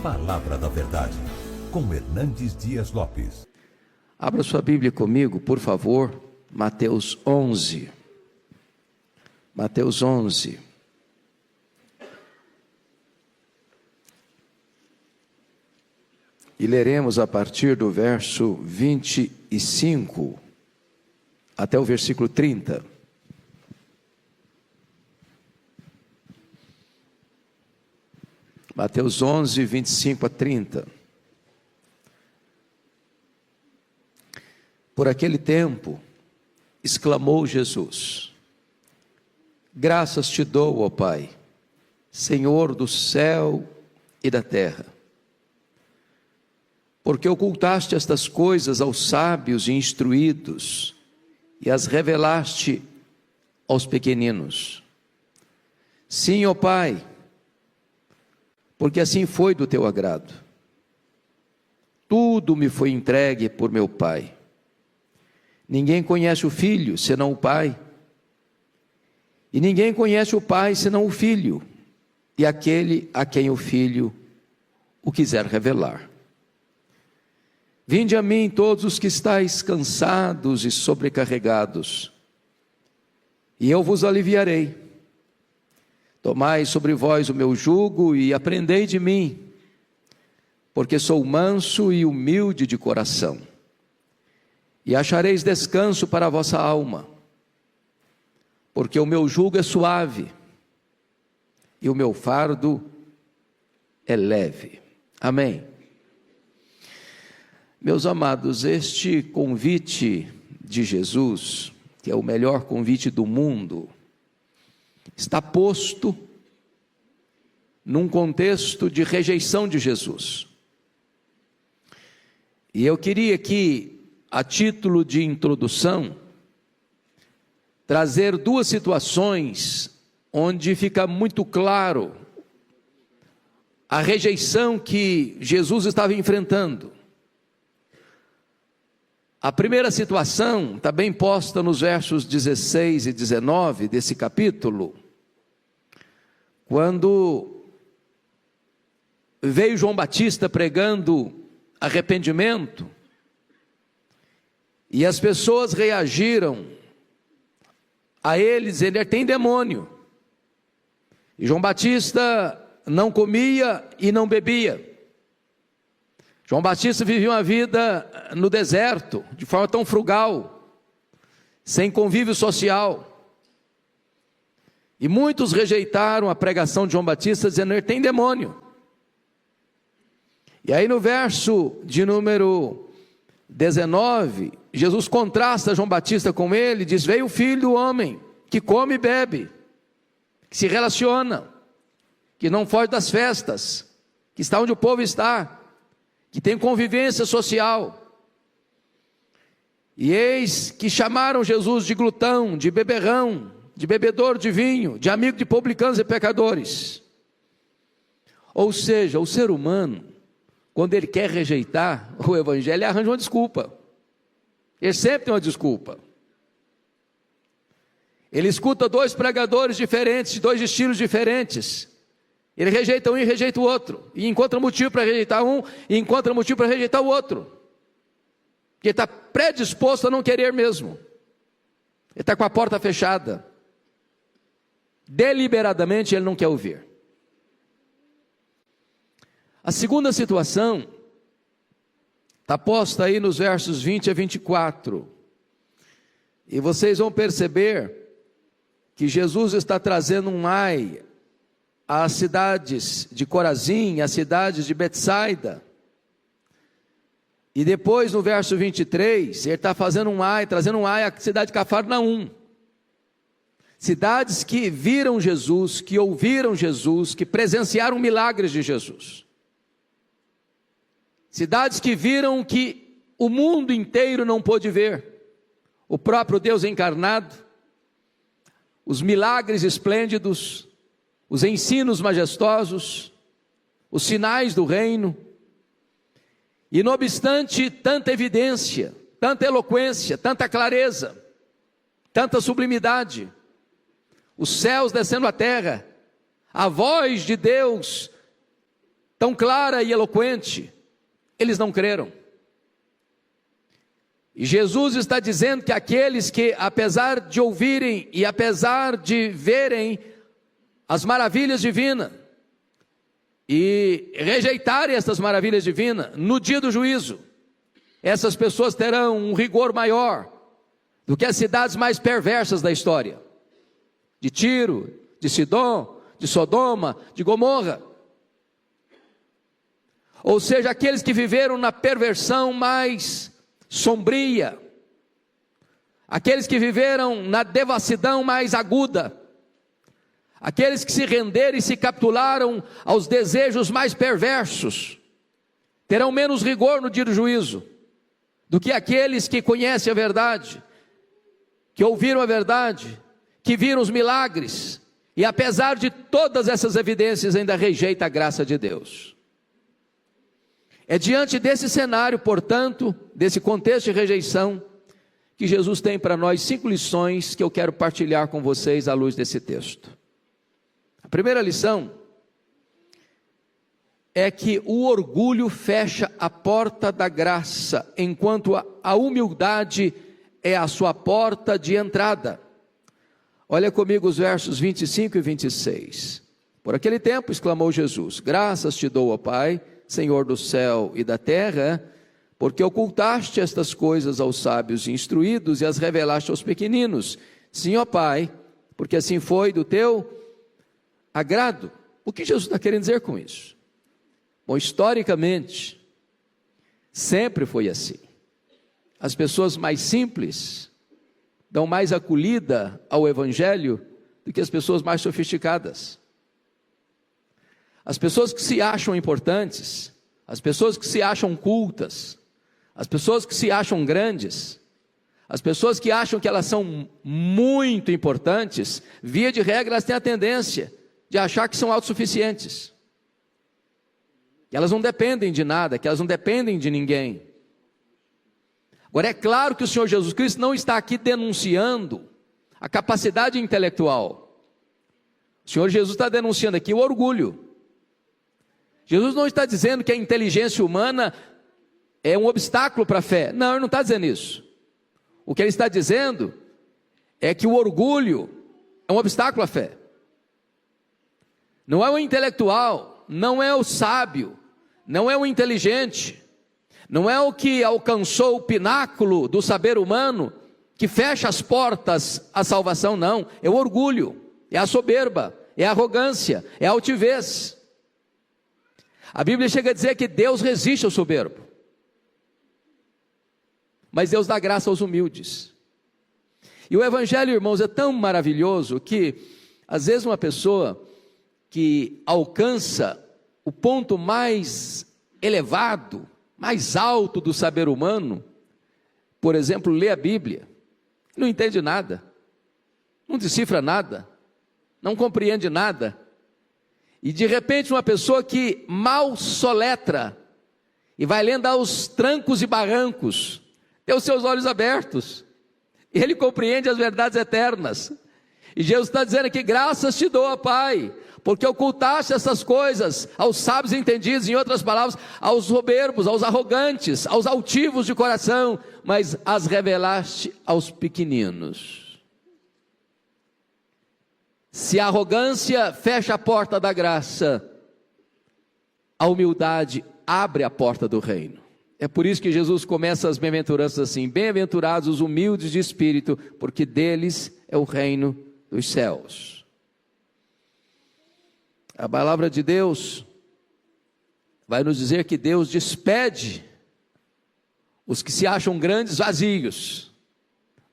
Palavra da Verdade, com Hernandes Dias Lopes. Abra sua Bíblia comigo, por favor, Mateus 11. Mateus 11. E leremos a partir do verso 25 até o versículo 30. Mateus 11, 25 a 30. Por aquele tempo, exclamou Jesus: graças te dou, ó Pai, Senhor do céu e da terra, porque ocultaste estas coisas aos sábios e instruídos e as revelaste aos pequeninos. Sim, ó Pai, porque assim foi do teu agrado. Tudo me foi entregue por meu Pai. Ninguém conhece o Filho, senão o Pai. E ninguém conhece o Pai, senão o Filho, e aquele a quem o Filho o quiser revelar. Vinde a mim todos os que estáis cansados e sobrecarregados, e eu vos aliviarei. Tomai sobre vós o meu jugo e aprendei de mim, porque sou manso e humilde de coração, e achareis descanso para a vossa alma, porque o meu jugo é suave e o meu fardo é leve. Amém. Meus amados, este convite de Jesus, que é o melhor convite do mundo, está posto num contexto de rejeição de Jesus. E eu queria aqui, a título de introdução, trazer duas situações onde fica muito claro a rejeição que Jesus estava enfrentando. A primeira situação está bem posta nos versos 16 e 19 desse capítulo, quando veio João Batista pregando arrependimento, e as pessoas reagiram a eles: ele tem demônio. E João Batista não comia e não bebia. João Batista vivia uma vida no deserto, de forma tão frugal, sem convívio social. E muitos rejeitaram a pregação de João Batista, dizendo: ele tem demônio. E aí no verso de número 19, Jesus contrasta João Batista com ele, diz: veio o Filho do Homem, que come e bebe, que se relaciona, que não foge das festas, que está onde o povo está, que tem convivência social. E eis que chamaram Jesus de glutão, de beberrão, de bebedor de vinho, de amigo de publicanos e pecadores. Ou seja, o ser humano, quando ele quer rejeitar o evangelho, ele arranja uma desculpa. Ele sempre tem uma desculpa. Ele escuta dois pregadores diferentes, de dois estilos diferentes. Ele rejeita um e rejeita o outro, e encontra motivo para rejeitar um, e encontra motivo para rejeitar o outro, porque ele está predisposto a não querer mesmo, ele está com a porta fechada, deliberadamente ele não quer ouvir. A segunda situação está posta aí nos versos 20 a 24, e vocês vão perceber que Jesus está trazendo um ai às cidades de Corazim, às cidades de Betsaida. E depois no verso 23, ele está fazendo um ai, trazendo um ai à cidade de Cafarnaum. Cidades que viram Jesus, que ouviram Jesus, que presenciaram milagres de Jesus. Cidades que viram que o mundo inteiro não pôde ver. O próprio Deus encarnado, os milagres esplêndidos, os ensinos majestosos, os sinais do reino. E não obstante tanta evidência, tanta eloquência, tanta clareza, tanta sublimidade, os céus descendo à terra, a voz de Deus tão clara e eloquente, eles não creram. E Jesus está dizendo que aqueles que, apesar de ouvirem e apesar de verem as maravilhas divinas e rejeitarem essas maravilhas divinas, no dia do juízo, essas pessoas terão um rigor maior do que as cidades mais perversas da história, de Tiro, de Sidom, de Sodoma, de Gomorra. Ou seja, aqueles que viveram na perversão mais sombria, aqueles que viveram na devassidão mais aguda, aqueles que se renderam e se capitularam aos desejos mais perversos, terão menos rigor no dia do juízo, do que aqueles que conhecem a verdade, que ouviram a verdade, que viram os milagres, e apesar de todas essas evidências ainda rejeita a graça de Deus. É diante desse cenário, portanto, desse contexto de rejeição, que Jesus tem para nós 5 lições que eu quero partilhar com vocês à luz desse texto. A primeira lição é que o orgulho fecha a porta da graça, enquanto a humildade é a sua porta de entrada. Olha comigo os versos 25 e 26. Por aquele tempo exclamou Jesus: graças te dou, ó Pai, Senhor do céu e da terra, porque ocultaste estas coisas aos sábios e instruídos e as revelaste aos pequeninos. Sim, ó Pai, porque assim foi do teu agrado. O que Jesus está querendo dizer com isso? Bom, historicamente, sempre foi assim. As pessoas mais simples dão mais acolhida ao Evangelho do que as pessoas mais sofisticadas. As pessoas que se acham importantes, as pessoas que se acham cultas, as pessoas que se acham grandes, as pessoas que acham que elas são muito importantes, via de regra, elas têm a tendência de achar que são autossuficientes, que elas não dependem de nada, que elas não dependem de ninguém. Agora, é claro que o Senhor Jesus Cristo não está aqui denunciando a capacidade intelectual. O Senhor Jesus está denunciando aqui o orgulho. Jesus não está dizendo que a inteligência humana é um obstáculo para a fé. Não, ele não está dizendo isso. O que ele está dizendo é que o orgulho é um obstáculo à fé. Não é o intelectual, não é o sábio, não é o inteligente, não é o que alcançou o pináculo do saber humano que fecha as portas à salvação, não. É o orgulho, é a soberba, é a arrogância, é a altivez. A Bíblia chega a dizer que Deus resiste ao soberbo, mas Deus dá graça aos humildes. E o Evangelho, irmãos, é tão maravilhoso que, às vezes, uma pessoa que alcança o ponto mais elevado, mais alto do saber humano, por exemplo, lê a Bíblia, não entende nada, não decifra nada, não compreende nada. E de repente uma pessoa que mal soletra e vai lendo aos trancos e barrancos, tem os seus olhos abertos, e ele compreende as verdades eternas. E Jesus está dizendo aqui: graças te dou, ó Pai, porque ocultaste essas coisas aos sábios entendidos, em outras palavras, aos soberbos, aos arrogantes, aos altivos de coração, mas as revelaste aos pequeninos. Se a arrogância fecha a porta da graça, a humildade abre a porta do reino. É por isso que Jesus começa as bem-aventuranças assim: bem-aventurados os humildes de espírito, porque deles é o reino dos céus. A palavra de Deus vai nos dizer que Deus despede os que se acham grandes vazios,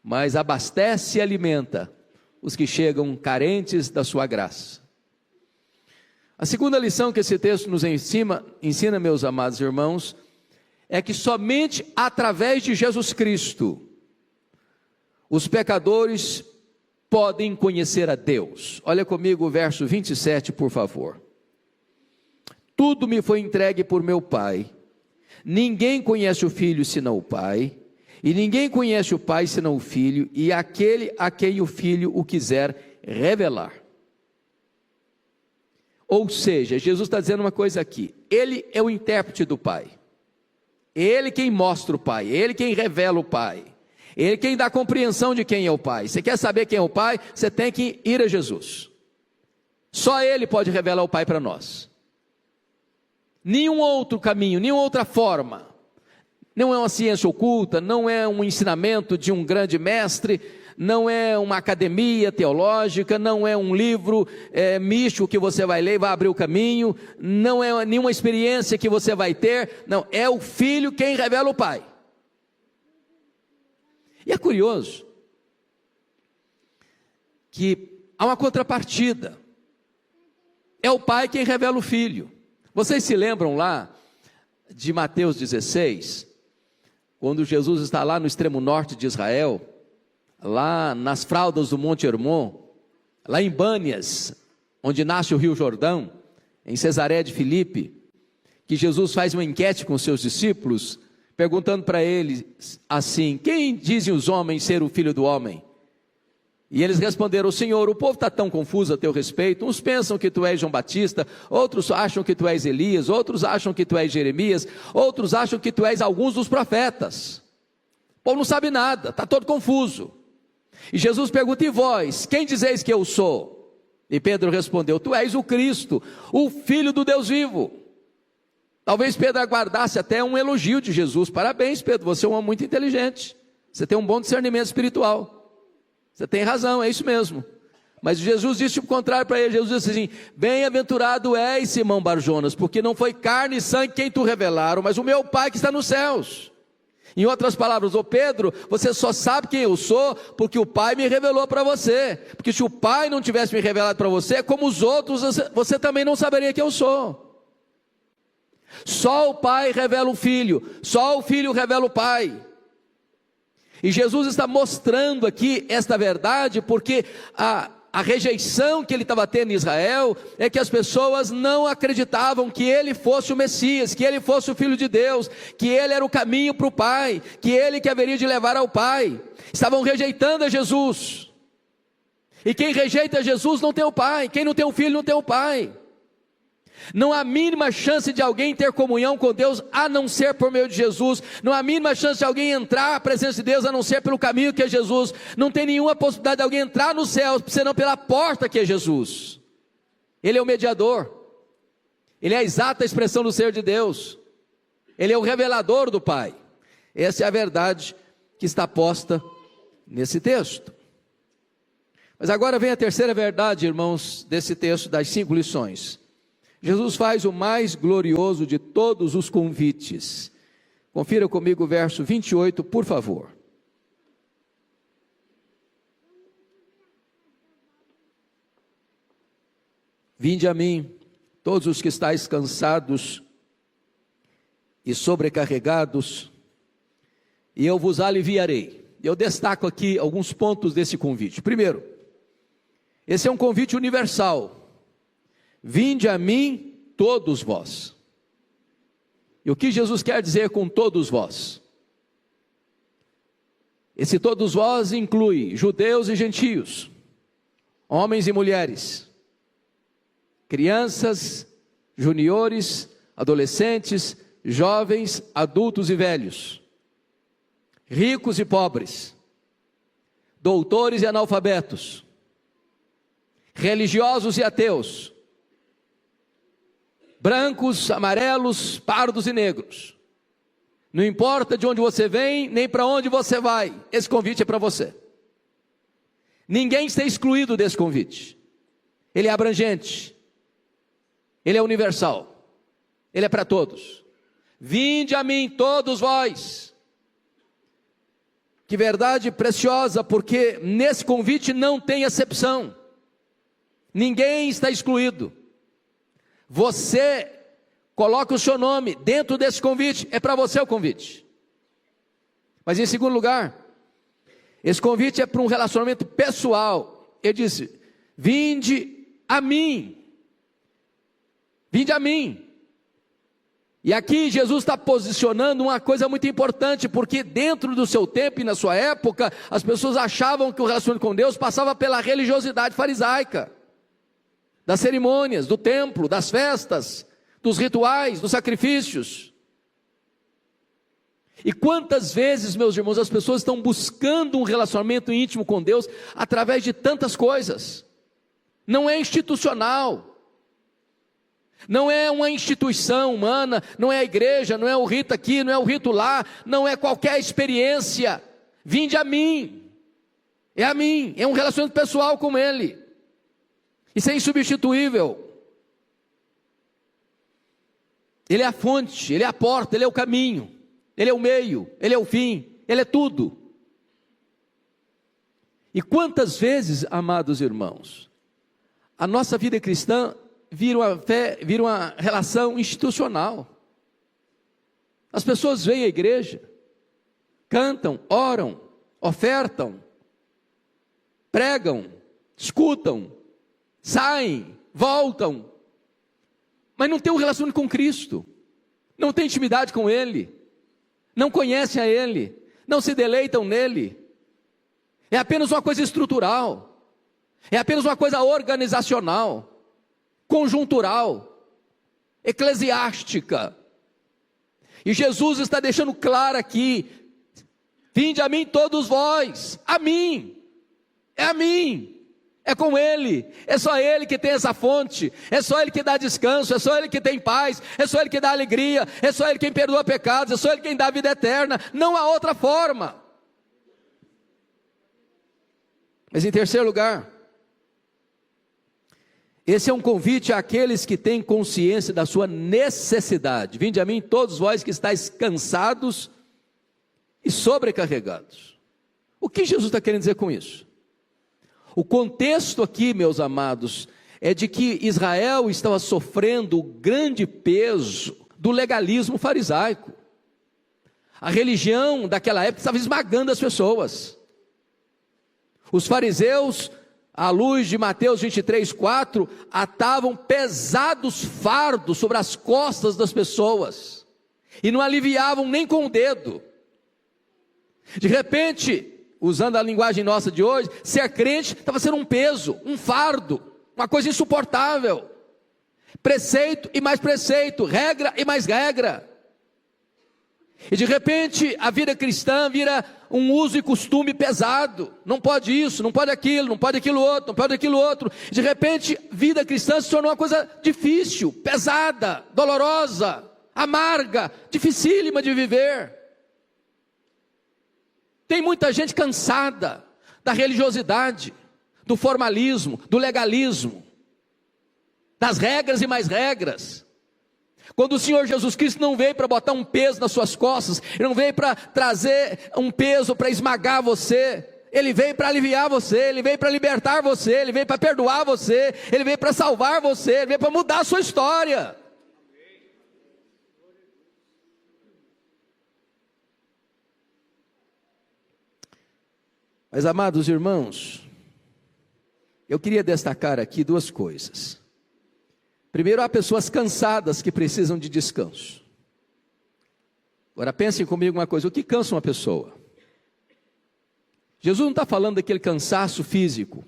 mas abastece e alimenta os que chegam carentes da sua graça. A segunda lição que esse texto nos ensina, meus amados irmãos, é que somente através de Jesus Cristo os pecadores podem conhecer a Deus. Olha comigo o verso 27, por favor. Tudo me foi entregue por meu Pai. Ninguém conhece o Filho senão o Pai, e ninguém conhece o Pai senão o Filho, e aquele a quem o Filho o quiser revelar. Ou seja, Jesus está dizendo uma coisa aqui: Ele é o intérprete do Pai, Ele quem mostra o Pai, Ele quem revela o Pai, Ele quem dá compreensão de quem é o Pai. Você quer saber quem é o Pai? Você tem que ir a Jesus. Só Ele pode revelar o Pai para nós. Nenhum outro caminho, nenhuma outra forma. Não é uma ciência oculta, não é um ensinamento de um grande mestre, não é uma academia teológica, não é um livro místico que você vai ler e vai abrir o caminho, não é nenhuma experiência que você vai ter, não, é o Filho quem revela o Pai. E é curioso que há uma contrapartida, é o Pai quem revela o Filho. Vocês se lembram lá de Mateus 16, quando Jesus está lá no extremo norte de Israel, lá nas fraldas do Monte Hermon, lá em Bânias, onde nasce o Rio Jordão, em Cesaré de Filipe, que Jesus faz uma enquete com os seus discípulos, perguntando para eles assim: quem dizem os homens ser o Filho do Homem? E eles responderam: Senhor, o povo está tão confuso a teu respeito, uns pensam que tu és João Batista, outros acham que tu és Elias, outros acham que tu és Jeremias, outros acham que tu és alguns dos profetas. O povo não sabe nada, está todo confuso. E Jesus pergunta: e vós, quem dizeis que eu sou? E Pedro respondeu: tu és o Cristo, o Filho do Deus vivo. Talvez Pedro aguardasse até um elogio de Jesus: parabéns, Pedro, você é um homem muito inteligente, você tem um bom discernimento espiritual, você tem razão, é isso mesmo. Mas Jesus disse o contrário para ele. Jesus disse assim: bem-aventurado és, Simão Barjonas, porque não foi carne e sangue quem tu revelaram, mas o meu Pai que está nos céus. Em outras palavras, ô Pedro, você só sabe quem eu sou porque o Pai me revelou para você, porque se o Pai não tivesse me revelado para você, como os outros, você também não saberia quem eu sou. Só o Pai revela o Filho, só o Filho revela o Pai. E Jesus está mostrando aqui esta verdade, porque a rejeição que ele estava tendo em Israel é que as pessoas não acreditavam que ele fosse o Messias, que ele fosse o Filho de Deus, que ele era o caminho para o Pai, que ele que haveria de levar ao Pai. Estavam rejeitando a Jesus. E quem rejeita Jesus não tem o Pai, quem não tem o Filho não tem o Pai. Não há mínima chance de alguém ter comunhão com Deus a não ser por meio de Jesus. Não há mínima chance de alguém entrar à presença de Deus a não ser pelo caminho que é Jesus. Não tem nenhuma possibilidade de alguém entrar nos céus senão pela porta que é Jesus. Ele é o mediador, ele é a exata expressão do ser de Deus, ele é o revelador do Pai. Essa é a verdade que está posta nesse texto. Mas agora vem a terceira verdade, irmãos, desse texto das 5 lições. Jesus faz o mais glorioso de todos os convites. Confira comigo o verso 28, por favor. Vinde a mim, todos os que estáis cansados e sobrecarregados, e eu vos aliviarei. Eu destaco aqui alguns pontos desse convite. Primeiro, esse é um convite universal. Vinde a mim, todos vós. E o que Jesus quer dizer com todos vós? Esse todos vós inclui judeus e gentios, homens e mulheres, crianças, juniores, adolescentes, jovens, adultos e velhos, ricos e pobres, doutores e analfabetos, religiosos e ateus, brancos, amarelos, pardos e negros. Não importa de onde você vem, nem para onde você vai, esse convite é para você. Ninguém está excluído desse convite. Ele é abrangente, ele é universal, ele é para todos. Vinde a mim, todos vós. Que verdade preciosa, porque nesse convite não tem exceção. Ninguém está excluído. Você coloca o seu nome dentro desse convite, é para você o convite. Mas em segundo lugar, esse convite é para um relacionamento pessoal. Ele disse: vinde a mim. Vinde a mim. E aqui Jesus está posicionando uma coisa muito importante, porque dentro do seu tempo e na sua época, as pessoas achavam que o relacionamento com Deus passava pela religiosidade farisaica. das cerimônias, do templo, das festas, dos rituais, dos sacrifícios. E quantas vezes, meus irmãos, as pessoas estão buscando um relacionamento íntimo com Deus através de tantas coisas. Não é institucional, não é uma instituição humana, não é a igreja, não é o rito aqui, não é o rito lá, não é qualquer experiência. Vinde a mim, é um relacionamento pessoal com Ele. Isso é insubstituível. Ele é a fonte, Ele é a porta, Ele é o caminho, Ele é o meio, Ele é o fim, Ele é tudo. E quantas vezes, amados irmãos, a nossa vida cristã vira uma relação institucional. As pessoas vêm à igreja, cantam, oram, ofertam, pregam, escutam, saem, voltam, mas não tem um relacionamento com Cristo, não tem intimidade com Ele, não conhecem a Ele, não se deleitam nele. É apenas uma coisa estrutural, é apenas uma coisa organizacional, conjuntural, eclesiástica. E Jesus está deixando claro aqui: vinde a mim todos vós, a mim, é com Ele, é só Ele que tem essa fonte, é só Ele que dá descanso, é só Ele que tem paz, é só Ele que dá alegria, é só Ele quem perdoa pecados, é só Ele quem dá vida eterna, não há outra forma. Mas em terceiro lugar, esse é um convite àqueles que têm consciência da sua necessidade. Vinde a mim todos vós que estáis cansados e sobrecarregados. O que Jesus está querendo dizer com isso? O contexto aqui, meus amados, é de que Israel estava sofrendo o grande peso do legalismo farisaico. A religião daquela época estava esmagando as pessoas. Os fariseus, à luz de Mateus 23:4, atavam pesados fardos sobre as costas das pessoas, e não aliviavam nem com o dedo. De repente, usando a linguagem nossa de hoje, ser crente estava sendo um peso, um fardo, uma coisa insuportável. Preceito e mais preceito, regra e mais regra. E de repente a vida cristã vira um uso e costume pesado. Não pode isso, não pode aquilo, não pode aquilo outro, não pode aquilo outro. De repente, vida cristã se tornou uma coisa difícil, pesada, dolorosa, amarga, dificílima de viver. Tem muita gente cansada da religiosidade, do formalismo, do legalismo, das regras e mais regras. Quando o Senhor Jesus Cristo não veio para botar um peso nas suas costas, Ele não veio para trazer um peso para esmagar você, Ele veio para aliviar você, Ele veio para libertar você, Ele veio para perdoar você, Ele veio para salvar você, Ele veio para mudar a sua história. Mas, amados irmãos, eu queria destacar aqui duas coisas. Primeiro, há pessoas cansadas que precisam de descanso. Agora pensem comigo uma coisa: o que cansa uma pessoa? Jesus não está falando daquele cansaço físico,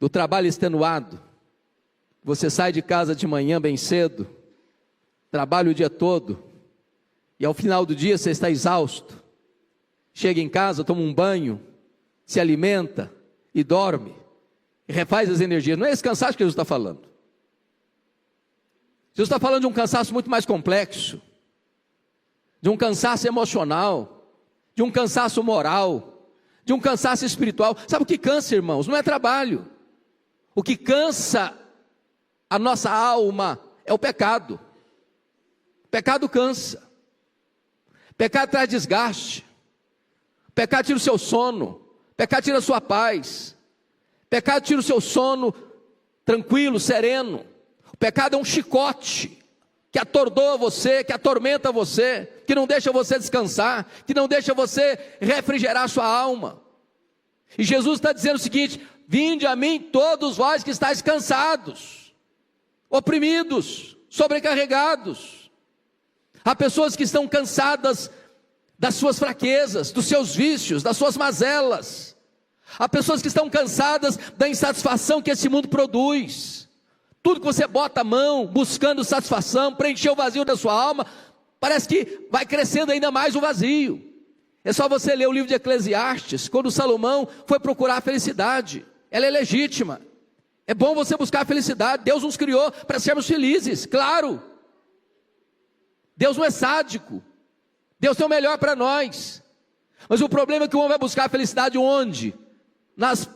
do trabalho extenuado. Você sai de casa de manhã bem cedo, trabalha o dia todo, e ao final do dia você está exausto. Chega em casa, toma um banho, se alimenta e dorme, e refaz as energias. Não é esse cansaço que Jesus está falando. Jesus está falando de um cansaço muito mais complexo, de um cansaço emocional, de um cansaço moral, de um cansaço espiritual. Sabe o que cansa, irmãos? Não é trabalho. O que cansa a nossa alma é o pecado. O pecado cansa. O pecado traz desgaste. O pecado tira o seu sono. O pecado tira a sua paz. O pecado tira o seu sono tranquilo, sereno. O pecado é um chicote que atordoa você, que atormenta você, que não deixa você descansar, que não deixa você refrigerar a sua alma. E Jesus está dizendo o seguinte: vinde a mim todos vós que estáis cansados, oprimidos, sobrecarregados. Há pessoas que estão cansadas das suas fraquezas, dos seus vícios, das suas mazelas. Há pessoas que estão cansadas da insatisfação que esse mundo produz. Tudo que você bota a mão, buscando satisfação, preencher o vazio da sua alma, parece que vai crescendo ainda mais o vazio. É só você ler o livro de Eclesiastes, quando Salomão foi procurar a felicidade. Ela é legítima. É bom você buscar a felicidade. Deus nos criou para sermos felizes, claro. Deus não é sádico. Deus tem o melhor para nós. Mas o problema é que o homem vai buscar a felicidade onde? Nas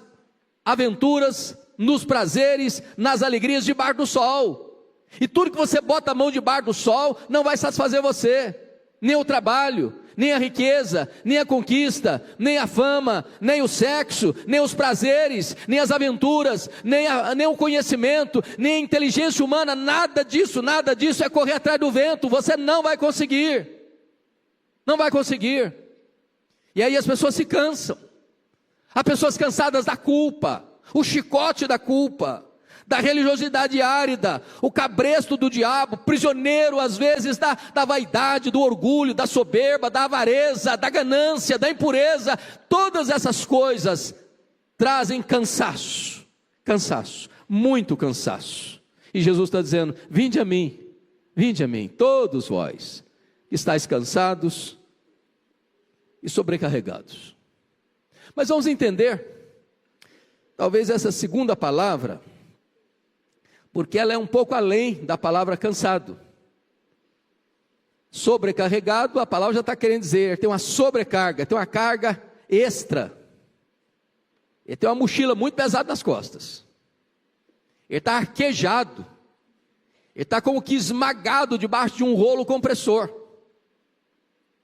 aventuras, nos prazeres, nas alegrias debaixo do sol. E tudo que você bota a mão debaixo do sol não vai satisfazer você. Nem o trabalho, nem a riqueza, nem a conquista, nem a fama, nem o sexo, nem os prazeres, nem as aventuras, nem o conhecimento, nem a inteligência humana, nada disso é correr atrás do vento. Você não vai conseguir. Não vai conseguir. E aí as pessoas se cansam. Há pessoas cansadas da culpa, o chicote da culpa, da religiosidade árida, o cabresto do diabo, prisioneiro às vezes da vaidade, do orgulho, da soberba, da avareza, da ganância, da impureza. Todas essas coisas trazem cansaço, muito cansaço. E Jesus está dizendo: vinde a mim, todos vós que estáis cansados e sobrecarregados. Mas vamos entender, talvez essa segunda palavra, porque ela é um pouco além da palavra cansado. Sobrecarregado, a palavra já está querendo dizer, tem uma sobrecarga, tem uma carga extra. Ele tem uma mochila muito pesada nas costas. Ele está arquejado. Ele está como que esmagado debaixo de um rolo compressor.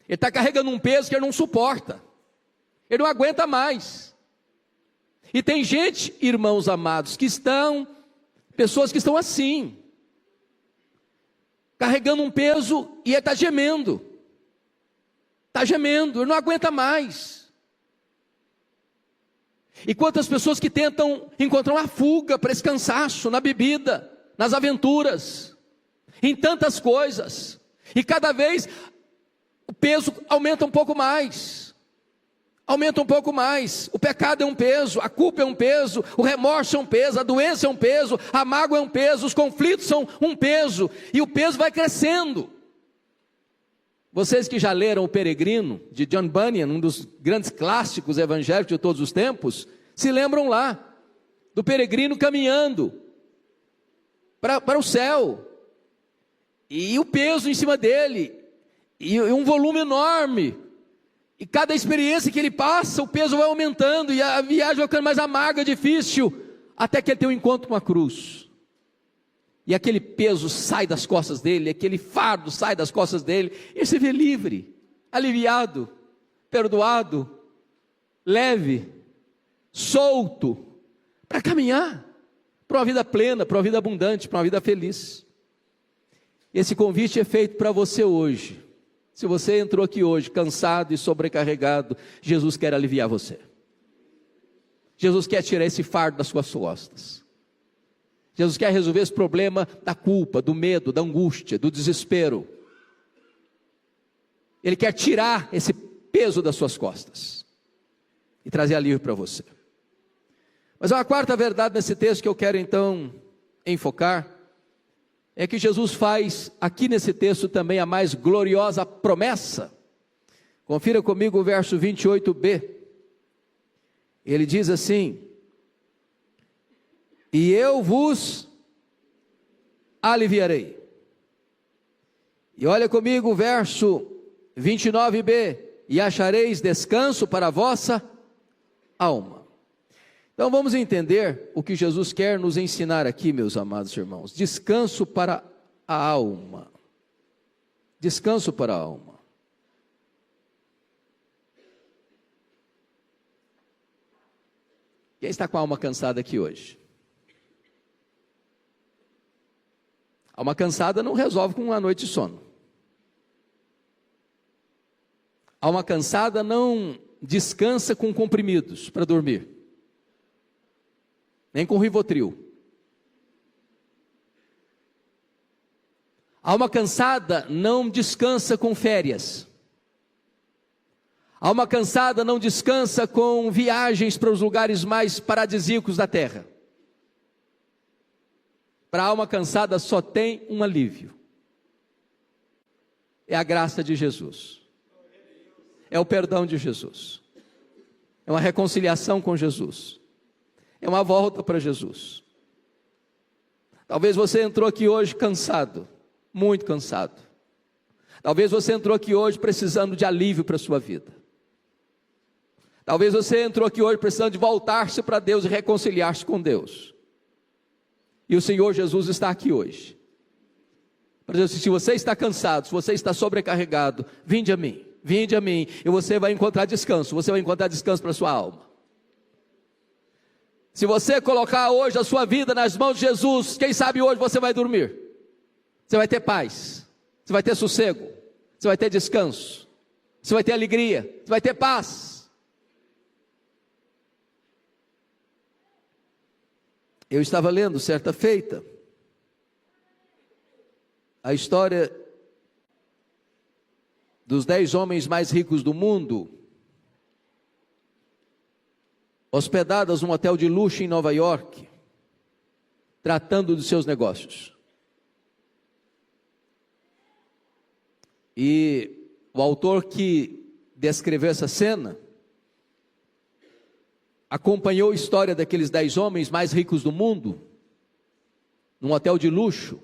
Ele está carregando um peso que ele não suporta. Ele não aguenta mais. E tem gente, irmãos amados, pessoas que estão assim, carregando um peso e ele está gemendo, ele não aguenta mais. E quantas pessoas que tentam encontrar uma fuga para esse cansaço, na bebida, nas aventuras, em tantas coisas, e cada vez o peso aumenta um pouco mais. O pecado é um peso, a culpa é um peso, o remorso é um peso, a doença é um peso, a mágoa é um peso, os conflitos são um peso, e o peso vai crescendo. Vocês que já leram O Peregrino, de John Bunyan, um dos grandes clássicos evangélicos de todos os tempos, se lembram lá, do peregrino caminhando para o céu, e o peso em cima dele, e um volume enorme. E cada experiência que ele passa, o peso vai aumentando, e a viagem vai ficando mais amarga, difícil, até que ele tem um encontro com a cruz. E aquele peso sai das costas dele, aquele fardo sai das costas dele, e ele se vê livre, aliviado, perdoado, leve, solto, para caminhar para uma vida plena, para uma vida abundante, para uma vida feliz. Esse convite é feito para você hoje. Se você entrou aqui hoje cansado e sobrecarregado, Jesus quer aliviar você. Jesus quer tirar esse fardo das suas costas. Jesus quer resolver esse problema da culpa, do medo, da angústia, do desespero. Ele quer tirar esse peso das suas costas e trazer alívio para você. Mas há uma quarta verdade nesse texto que eu quero então enfocar. É que Jesus faz aqui nesse texto também a mais gloriosa promessa. Confira comigo o verso 28b. Ele diz assim: e eu vos aliviarei. E olha comigo o verso 29b. E achareis descanso para a vossa alma. Então vamos entender o que Jesus quer nos ensinar aqui, meus amados irmãos. Descanso para a alma. Descanso para a alma. Quem está com a alma cansada aqui hoje? A alma cansada não resolve com uma noite de sono. A alma cansada não descansa com comprimidos para dormir. Nem com Rivotril. A alma cansada não descansa com férias. A alma cansada não descansa com viagens para os lugares mais paradisíacos da terra. Para a alma cansada só tem um alívio: é a graça de Jesus, é o perdão de Jesus, é uma reconciliação com Jesus, é uma volta para Jesus. Talvez você entrou aqui hoje cansado, muito cansado. Talvez você entrou aqui hoje precisando de alívio para a sua vida. Talvez você entrou aqui hoje precisando de voltar-se para Deus e reconciliar-se com Deus. E o Senhor Jesus está aqui hoje para dizer assim: se você está cansado, se você está sobrecarregado, vinde a mim, e você vai encontrar descanso, você vai encontrar descanso para a sua alma. Se você colocar hoje a sua vida nas mãos de Jesus, quem sabe hoje você vai dormir, você vai ter paz, você vai ter sossego, você vai ter descanso, você vai ter alegria, você vai ter paz. Eu estava lendo certa feita a história dos 10 homens mais ricos do mundo, hospedados num hotel de luxo em Nova York, tratando dos seus negócios. E o autor que descreveu essa cena acompanhou a história daqueles 10 homens mais ricos do mundo, num hotel de luxo,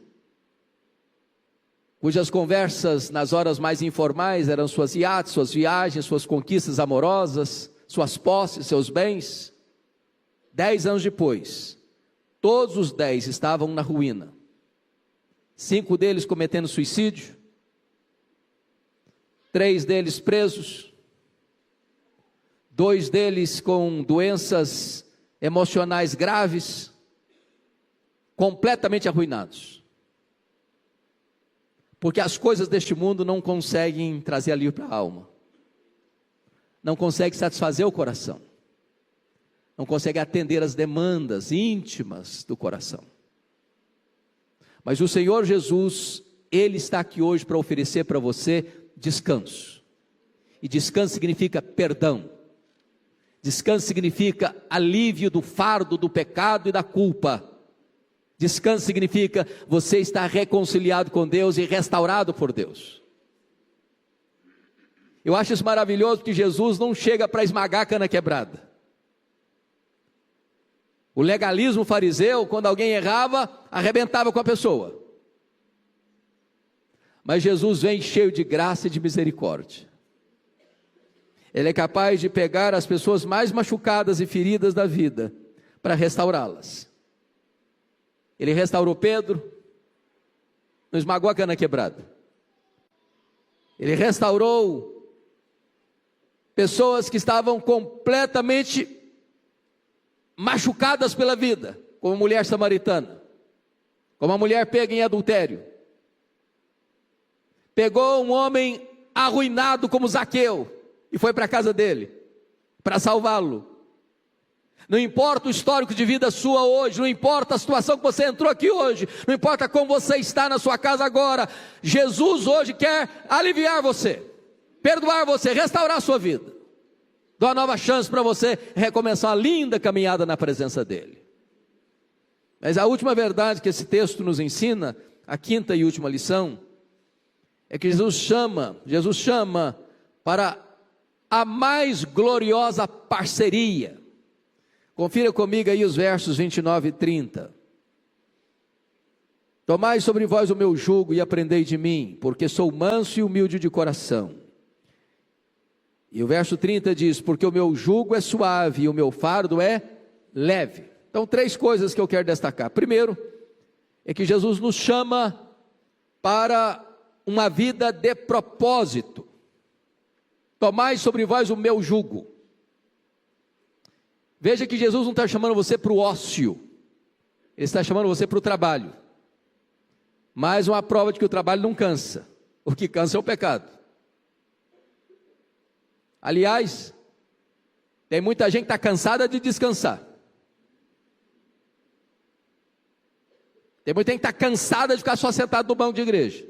cujas conversas nas horas mais informais eram suas iates, suas viagens, suas conquistas amorosas, suas posses, seus bens. 10 anos depois, todos os 10 estavam na ruína. 5 deles cometendo suicídio, 3 deles presos, 2 deles com doenças emocionais graves, completamente arruinados. Porque as coisas deste mundo não conseguem trazer alívio para a alma, não conseguem satisfazer o coração, não conseguem atender as demandas íntimas do coração. Mas o Senhor Jesus, Ele está aqui hoje para oferecer para você descanso. E descanso significa perdão. Descanso significa alívio do fardo do pecado e da culpa. Descanso significa você estar reconciliado com Deus e restaurado por Deus. Eu acho isso maravilhoso, porque Jesus não chega para esmagar a cana quebrada. O legalismo fariseu, quando alguém errava, arrebentava com a pessoa. Mas Jesus vem cheio de graça e de misericórdia. Ele é capaz de pegar as pessoas mais machucadas e feridas da vida para restaurá-las. Ele restaurou Pedro, não esmagou a cana quebrada. Ele restaurou pessoas que estavam completamente machucadas pela vida, como a mulher samaritana, como a mulher pega em adultério. Pegou um homem arruinado como Zaqueu e foi para a casa dele para salvá-lo. Não importa o histórico de vida sua hoje, não importa a situação que você entrou aqui hoje, não importa como você está na sua casa agora, Jesus hoje quer aliviar você, perdoar você, restaurar a sua vida, dar uma nova chance para você recomeçar uma linda caminhada na presença dele. Mas a última verdade que esse texto nos ensina, a quinta e última lição, é que Jesus chama para a mais gloriosa parceria. Confira comigo aí os versos 29 e 30. Tomai sobre vós o meu jugo e aprendei de mim, porque sou manso e humilde de coração. E o verso 30 diz: porque o meu jugo é suave e o meu fardo é leve. Então, 3 coisas que eu quero destacar. Primeiro, é que Jesus nos chama para uma vida de propósito. Tomai sobre vós o meu jugo. Veja que Jesus não está chamando você para o ócio, Ele está chamando você para o trabalho. Mais uma prova de que o trabalho não cansa, o que cansa é o pecado. Aliás, tem muita gente que está cansada de descansar. Tem muita gente que está cansada de ficar só sentado no banco de igreja.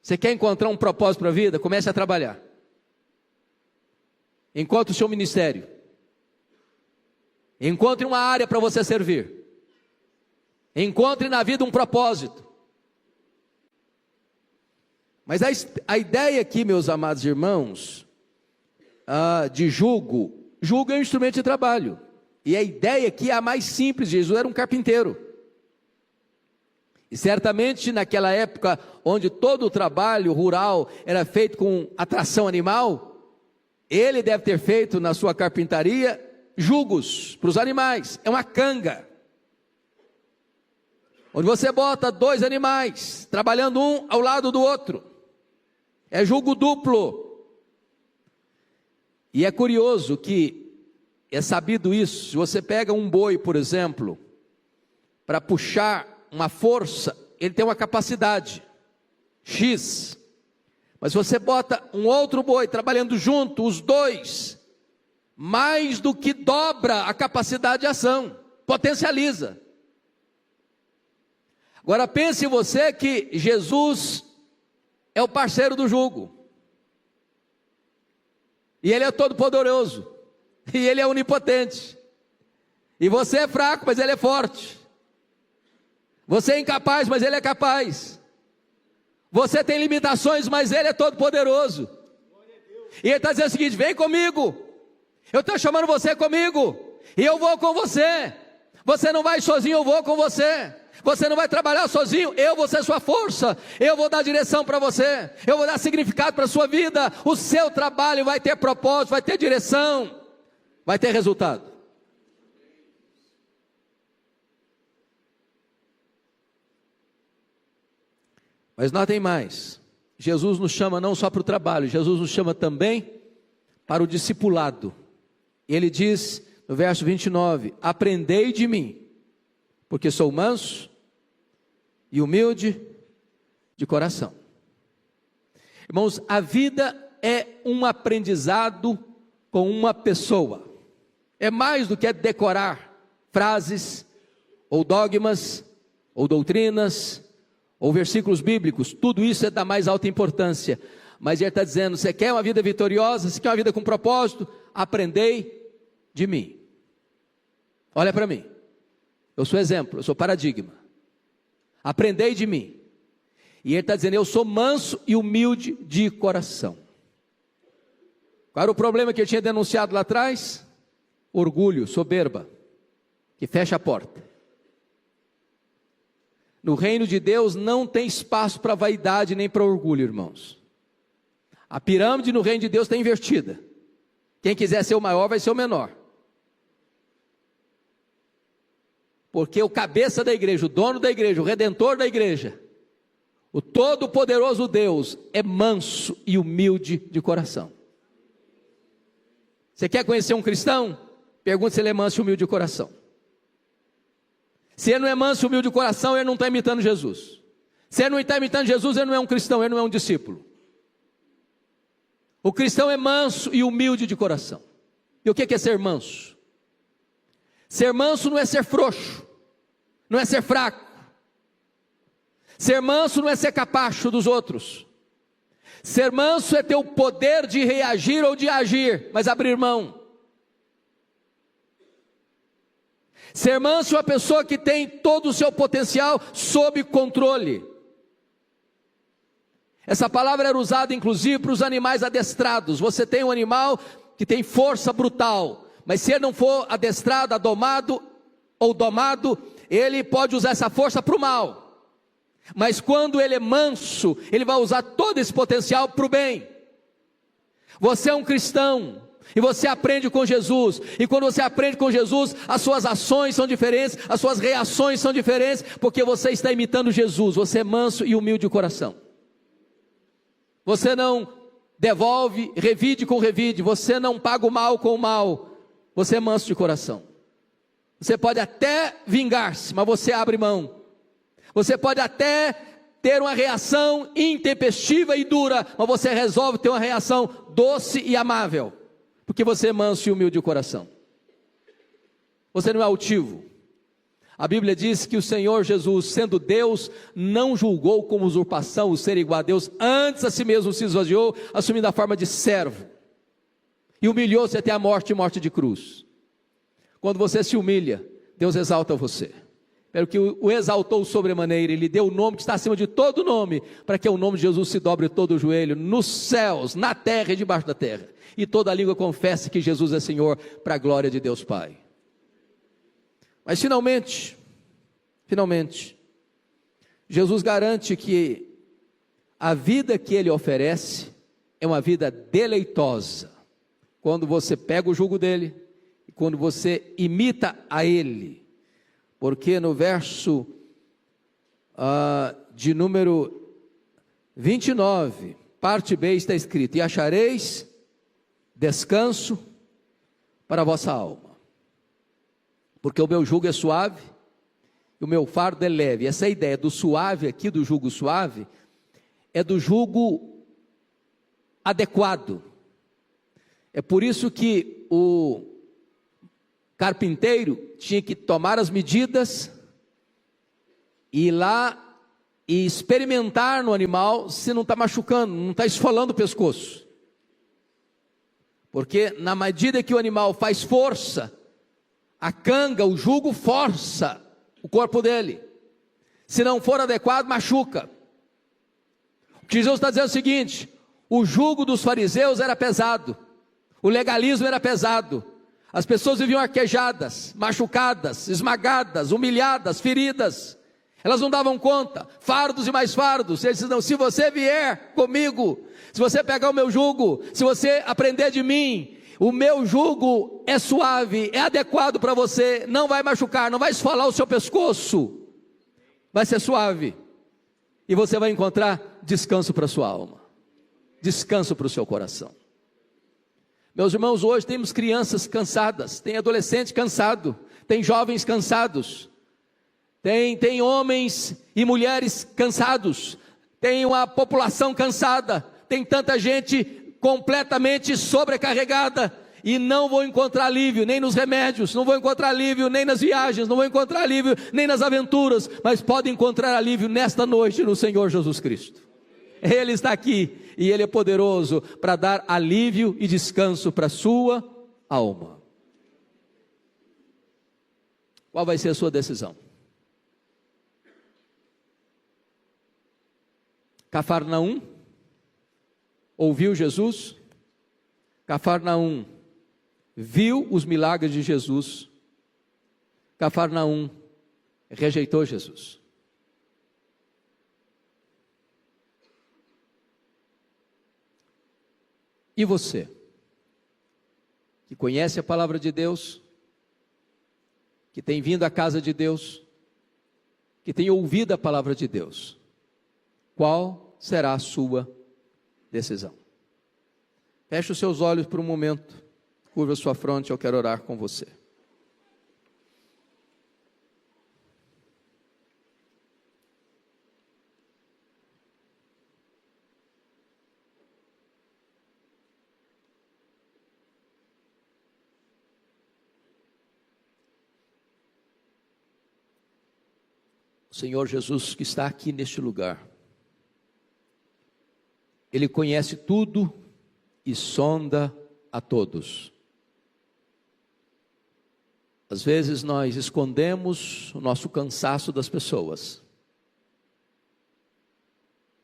Você quer encontrar um propósito para a vida? Comece a trabalhar. Encontre o seu ministério. Encontre uma área para você servir. Encontre na vida um propósito. Mas a ideia aqui, meus amados irmãos, de jugo é um instrumento de trabalho. E a ideia aqui é a mais simples. Jesus era um carpinteiro. E certamente naquela época, onde todo o trabalho rural era feito com atração animal, ele deve ter feito na sua carpintaria jugos para os animais. É uma canga, onde você bota 2 animais, trabalhando um ao lado do outro. É jugo duplo. E é curioso que é sabido isso. Se você pega um boi, por exemplo, para puxar uma força, ele tem uma capacidade X. Mas se você bota um outro boi trabalhando junto, os dois, mais do que dobra a capacidade de ação, potencializa. Agora pense você que Jesus é o parceiro do jugo. E ele é todo poderoso. E ele é onipotente. E você é fraco, mas ele é forte. Você é incapaz, mas ele é capaz. Você tem limitações, mas ele é todo poderoso. E ele está dizendo o seguinte: vem comigo. Eu estou chamando você comigo. E eu vou com você. Você não vai sozinho, eu vou com você. Você não vai trabalhar sozinho, eu vou ser sua força. Eu vou dar direção para você. Eu vou dar significado para a sua vida. O seu trabalho vai ter propósito, vai ter direção, vai ter resultado. Mas notem mais, Jesus nos chama não só para o trabalho, Jesus nos chama também para o discipulado. Ele diz no verso 29, aprendei de mim, porque sou manso e humilde de coração. Irmãos, a vida é um aprendizado com uma pessoa. É mais do que decorar frases, ou dogmas, ou doutrinas, ou versículos bíblicos. Tudo isso é da mais alta importância. Mas ele está dizendo, você quer uma vida vitoriosa, você quer uma vida com propósito? Aprendei de mim. Olha para mim. Eu sou exemplo, eu sou paradigma. Aprendei de mim. E ele está dizendo, eu sou manso e humilde de coração. Qual era o problema que eu tinha denunciado lá atrás? Orgulho, soberba, que fecha a porta. No reino de Deus não tem espaço para vaidade nem para orgulho, irmãos. A pirâmide no reino de Deus está invertida. Quem quiser ser o maior vai ser o menor. Porque o cabeça da igreja, o dono da igreja, o redentor da igreja, o todo-poderoso Deus é manso e humilde de coração. Você quer conhecer um cristão? Pergunta se ele é manso e humilde de coração. Se ele não é manso e humilde de coração, ele não está imitando Jesus. Se ele não está imitando Jesus, ele não é um cristão, ele não é um discípulo. O cristão é manso e humilde de coração. E o que é ser manso? Ser manso não é ser frouxo, não é ser fraco. Ser manso não é ser capacho dos outros. Ser manso é ter o poder de reagir ou de agir, mas abrir mão. Ser manso é uma pessoa que tem todo o seu potencial sob controle. Essa palavra era usada inclusive para os animais adestrados. Você tem um animal que tem força brutal, mas se ele não for adestrado, adomado ou domado, ele pode usar essa força para o mal. Mas quando ele é manso, ele vai usar todo esse potencial para o bem. Você é um cristão, e você aprende com Jesus, e quando você aprende com Jesus, as suas ações são diferentes, as suas reações são diferentes, porque você está imitando Jesus. Você é manso e humilde de coração. Você não devolve, revide com revide, você não paga o mal com o mal, você é manso de coração. Você pode até vingar-se, mas você abre mão. Você pode até ter uma reação intempestiva e dura, mas você resolve ter uma reação doce e amável, porque você é manso e humilde de coração. Você não é altivo. A Bíblia diz que o Senhor Jesus, sendo Deus, não julgou como usurpação o ser igual a Deus, antes a si mesmo se esvaziou, assumindo a forma de servo, e humilhou-se até a morte e morte de cruz. Quando você se humilha, Deus exalta você. pelo que o exaltou sobremaneira, e lhe deu o nome que está acima de todo nome, para que o nome de Jesus se dobre todo o joelho, nos céus, na terra e debaixo da terra, e toda a língua confesse que Jesus é Senhor, para a glória de Deus Pai. Mas finalmente, Jesus garante que a vida que Ele oferece é uma vida deleitosa, quando você pega o jugo dEle, e quando você imita a Ele. Porque no verso de número 29, parte B, está escrito: e achareis descanso para a vossa alma, porque o meu jugo é suave, e o meu fardo é leve. Essa ideia do suave aqui, do jugo suave, é do jugo adequado. É por isso que o carpinteiro tinha que tomar as medidas e ir lá e experimentar no animal se não está machucando, não está esfolando o pescoço. Porque na medida que o animal faz força, a canga, o jugo força o corpo dele. Se não for adequado, machuca. O que Jesus está dizendo é o seguinte: o jugo dos fariseus era pesado, o legalismo era pesado. As pessoas viviam arquejadas, machucadas, esmagadas, humilhadas, feridas. Elas não davam conta, fardos e mais fardos. Eles diziam: se você vier comigo, se você pegar o meu jugo, se você aprender de mim, o meu jugo é suave, é adequado para você, não vai machucar, não vai esfolar o seu pescoço, vai ser suave, e você vai encontrar descanso para a sua alma, descanso para o seu coração. Meus irmãos, hoje temos crianças cansadas, tem adolescente cansado, tem jovens cansados, tem homens e mulheres cansados, tem uma população cansada, tem tanta gente completamente sobrecarregada, e não vou encontrar alívio nem nos remédios, não vou encontrar alívio nem nas viagens, não vou encontrar alívio nem nas aventuras, mas pode encontrar alívio nesta noite no Senhor Jesus Cristo. Ele está aqui, e Ele é poderoso para dar alívio e descanso para a sua alma. Qual vai ser a sua decisão? Cafarnaum ouviu Jesus, Cafarnaum viu os milagres de Jesus, Cafarnaum rejeitou Jesus. E você, que conhece a palavra de Deus, que tem vindo à casa de Deus, que tem ouvido a palavra de Deus, qual será a sua decisão? Feche os seus olhos por um momento, curva a sua fronte, eu quero orar com você. O Senhor Jesus que está aqui neste lugar, Ele conhece tudo e sonda a todos. Às vezes nós escondemos o nosso cansaço das pessoas.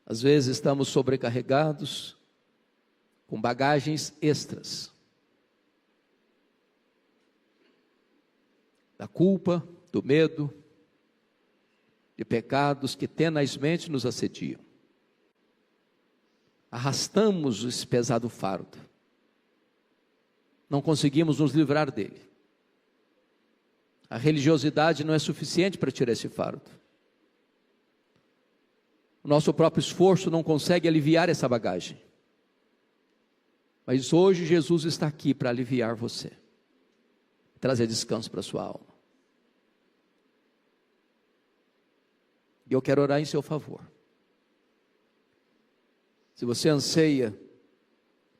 Às vezes estamos sobrecarregados, com bagagens extras, da culpa, do medo, de pecados que tenazmente nos assediam. Arrastamos esse pesado fardo, não conseguimos nos livrar dele. A religiosidade não é suficiente para tirar esse fardo. O nosso próprio esforço não consegue aliviar essa bagagem. Mas hoje Jesus está aqui para aliviar você, trazer descanso para a sua alma. E eu quero orar em seu favor. Se você anseia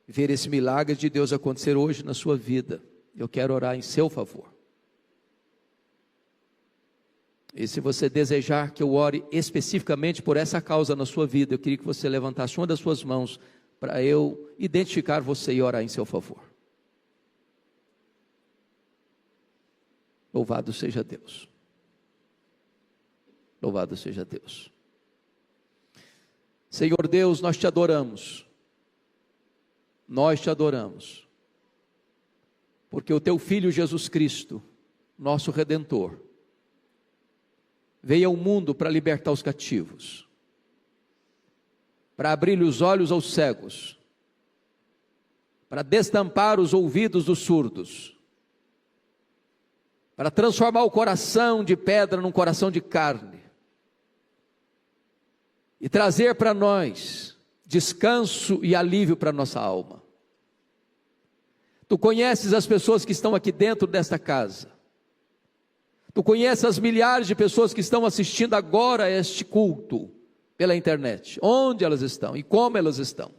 ver esse milagre de Deus acontecer hoje na sua vida, eu quero orar em seu favor. E se você desejar que eu ore especificamente por essa causa na sua vida, eu queria que você levantasse uma das suas mãos para eu identificar você e orar em seu favor. Louvado seja Deus. Louvado seja Deus. Senhor Deus, nós te adoramos. Nós te adoramos. Porque o teu Filho Jesus Cristo, nosso Redentor, veio ao mundo para libertar os cativos, para abrir os olhos aos cegos, para destampar os ouvidos dos surdos, para transformar o coração de pedra num coração de carne, e trazer para nós descanso e alívio para a nossa alma. Tu conheces as pessoas que estão aqui dentro desta casa, tu conheces as milhares de pessoas que estão assistindo agora a este culto pela internet, onde elas estão e como elas estão.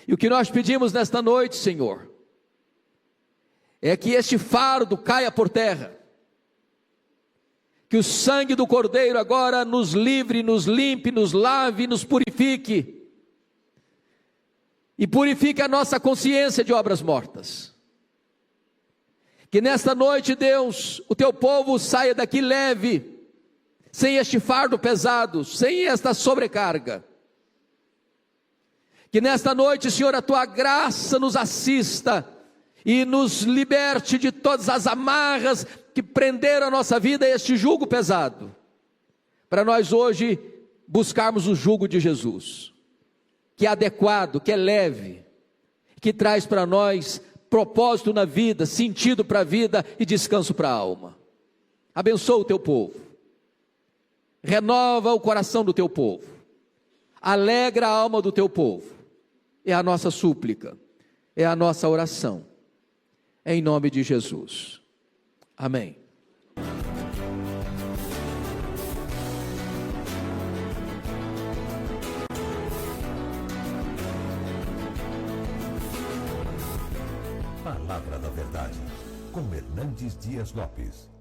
E o que nós pedimos nesta noite, Senhor, é que este fardo caia por terra, que o sangue do Cordeiro agora nos livre, nos limpe, nos lave, nos purifique, e purifique a nossa consciência de obras mortas. Que nesta noite, Deus, o teu povo saia daqui leve, sem este fardo pesado, sem esta sobrecarga. Que nesta noite, Senhor, a tua graça nos assista e nos liberte de todas as amarras que prenderam a nossa vida a este jugo pesado, para nós hoje buscarmos o jugo de Jesus, que é adequado, que é leve, que traz para nós propósito na vida, sentido para a vida e descanso para a alma. Abençoa o teu povo, renova o coração do teu povo, alegra a alma do teu povo, é a nossa súplica, é a nossa oração, em nome de Jesus, amém. Palavra da Verdade, com Hernandes Dias Lopes.